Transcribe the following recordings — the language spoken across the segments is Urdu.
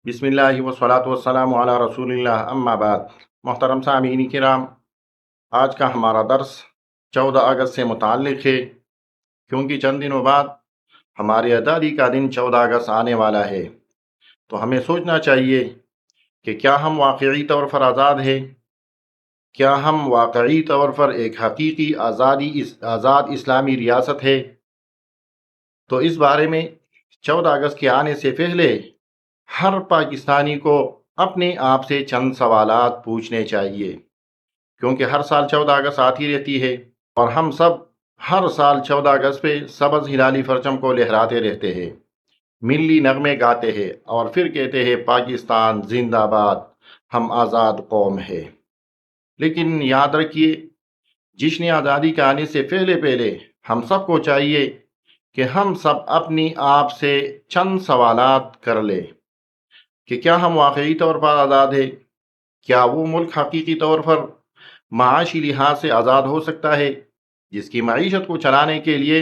بسم اللہ والصلاۃ والسلام علی رسول اللہ اما بعد۔ محترم سامعین کرام، آج کا ہمارا درس 14 اگست سے متعلق ہے، کیونکہ چند دنوں بعد ہماری آزادی کا دن 14 اگست آنے والا ہے۔ تو ہمیں سوچنا چاہیے کہ کیا ہم واقعی طور پر آزاد ہیں؟ کیا ہم واقعی طور پر ایک حقیقی آزاد اسلامی ریاست ہے؟ تو اس بارے میں 14 اگست کے آنے سے پہلے ہر پاکستانی کو اپنے آپ سے چند سوالات پوچھنے چاہیے، کیونکہ ہر سال 14 اگست آتی رہتی ہے اور ہم سب ہر سال 14 اگست پہ سبز ہلالی پرچم کو لہراتے رہتے ہیں، ملی نغمے گاتے ہیں اور پھر کہتے ہیں پاکستان زندہ باد، ہم آزاد قوم ہے۔ لیکن یاد رکھیے، جشن آزادی کے آنے سے پہلے ہم سب کو چاہیے کہ ہم سب اپنی آپ سے چند سوالات کر لیں کہ کیا ہم واقعی طور پر آزاد ہیں؟ کیا وہ ملک حقیقی طور پر معاشی لحاظ سے آزاد ہو سکتا ہے جس کی معیشت کو چلانے کے لیے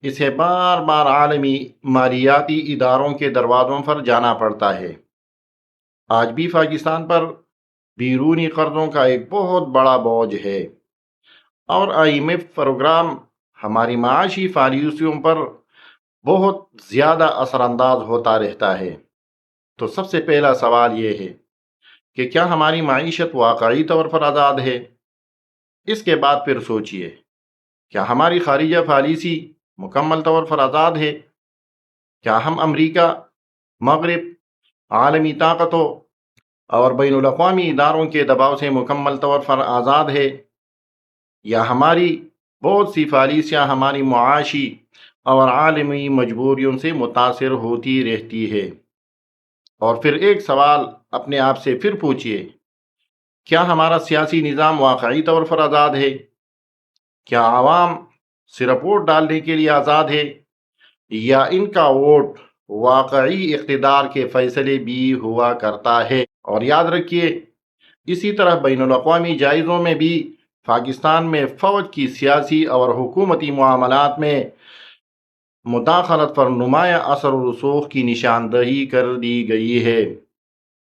اسے بار بار عالمی مالیاتی اداروں کے دروازوں پر جانا پڑتا ہے؟ آج بھی پاکستان پر بیرونی قرضوں کا ایک بہت بڑا بوجھ ہے اور IMF پروگرام ہماری معاشی پالیسیوں پر بہت زیادہ اثر انداز ہوتا رہتا ہے۔ تو سب سے پہلا سوال یہ ہے کہ کیا ہماری معیشت واقعی طور پر آزاد ہے؟ اس کے بعد پھر سوچئے، کیا ہماری خارجہ پالیسی مکمل طور پر آزاد ہے؟ کیا ہم امریکہ، مغرب، عالمی طاقتوں اور بین الاقوامی اداروں کے دباؤ سے مکمل طور پر آزاد ہے؟ یا ہماری بہت سی پالیسیاں ہماری معاشی اور عالمی مجبوریوں سے متاثر ہوتی رہتی ہے؟ اور پھر ایک سوال اپنے آپ سے پھر پوچھئے، کیا ہمارا سیاسی نظام واقعی طور پر آزاد ہے؟ کیا عوام صرف ووٹ ڈالنے کے لیے آزاد ہے یا ان کا ووٹ واقعی اقتدار کے فیصلے بھی ہوا کرتا ہے؟ اور یاد رکھیے، اسی طرح بین الاقوامی جائزوں میں بھی پاکستان میں فوج کی سیاسی اور حکومتی معاملات میں مداخلت پر نمایاں اثر و رسوخ کی نشاندہی کر دی گئی ہے۔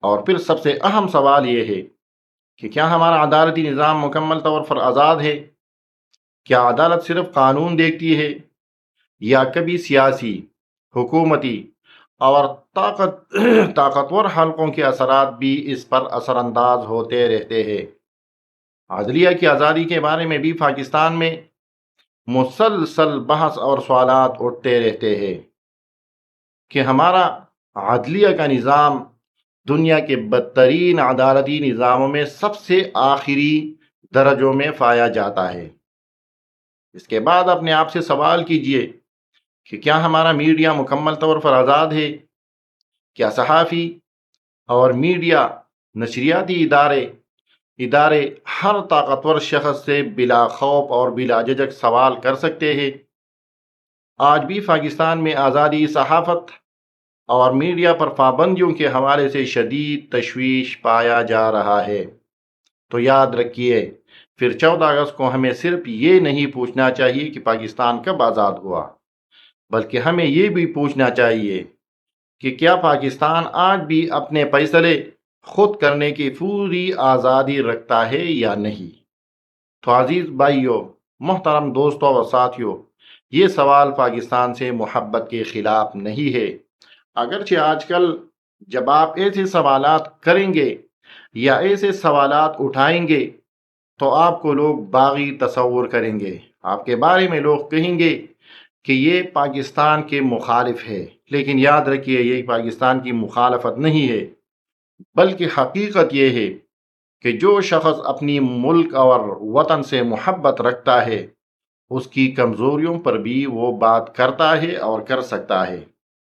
اور پھر سب سے اہم سوال یہ ہے کہ کیا ہمارا عدالتی نظام مکمل طور پر آزاد ہے؟ کیا عدالت صرف قانون دیکھتی ہے یا کبھی سیاسی، حکومتی اور طاقتور حلقوں کے اثرات بھی اس پر اثر انداز ہوتے رہتے ہیں؟ عدلیہ کی آزادی کے بارے میں بھی پاکستان میں مسلسل بحث اور سوالات اٹھتے رہتے ہیں کہ ہمارا عدلیہ کا نظام دنیا کے بدترین عدالتی نظاموں میں سب سے آخری درجوں میں پایا جاتا ہے۔ اس کے بعد اپنے آپ سے سوال کیجئے کہ کیا ہمارا میڈیا مکمل طور پر آزاد ہے؟ کیا صحافی اور میڈیا، نشریاتی ادارے ہر طاقتور شخص سے بلا خوف اور بلا جھجک سوال کر سکتے ہیں؟ آج بھی پاکستان میں آزادی صحافت اور میڈیا پر پابندیوں کے حوالے سے شدید تشویش پایا جا رہا ہے۔ تو یاد رکھیے، پھر 14 اگست کو ہمیں صرف یہ نہیں پوچھنا چاہیے کہ پاکستان کب آزاد ہوا، بلکہ ہمیں یہ بھی پوچھنا چاہیے کہ کیا پاکستان آج بھی اپنے فیصلے خود کرنے کی پوری آزادی رکھتا ہے یا نہیں؟ تو عزیز بھائیوں، محترم دوستوں اور ساتھیوں، یہ سوال پاکستان سے محبت کے خلاف نہیں ہے۔ اگرچہ آج کل جب آپ ایسے سوالات کریں گے یا ایسے سوالات اٹھائیں گے تو آپ کو لوگ باغی تصور کریں گے، آپ کے بارے میں لوگ کہیں گے کہ یہ پاکستان کے مخالف ہے۔ لیکن یاد رکھیے، یہ پاکستان کی مخالفت نہیں ہے، بلکہ حقیقت یہ ہے کہ جو شخص اپنی ملک اور وطن سے محبت رکھتا ہے، اس کی کمزوریوں پر بھی وہ بات کرتا ہے اور کر سکتا ہے۔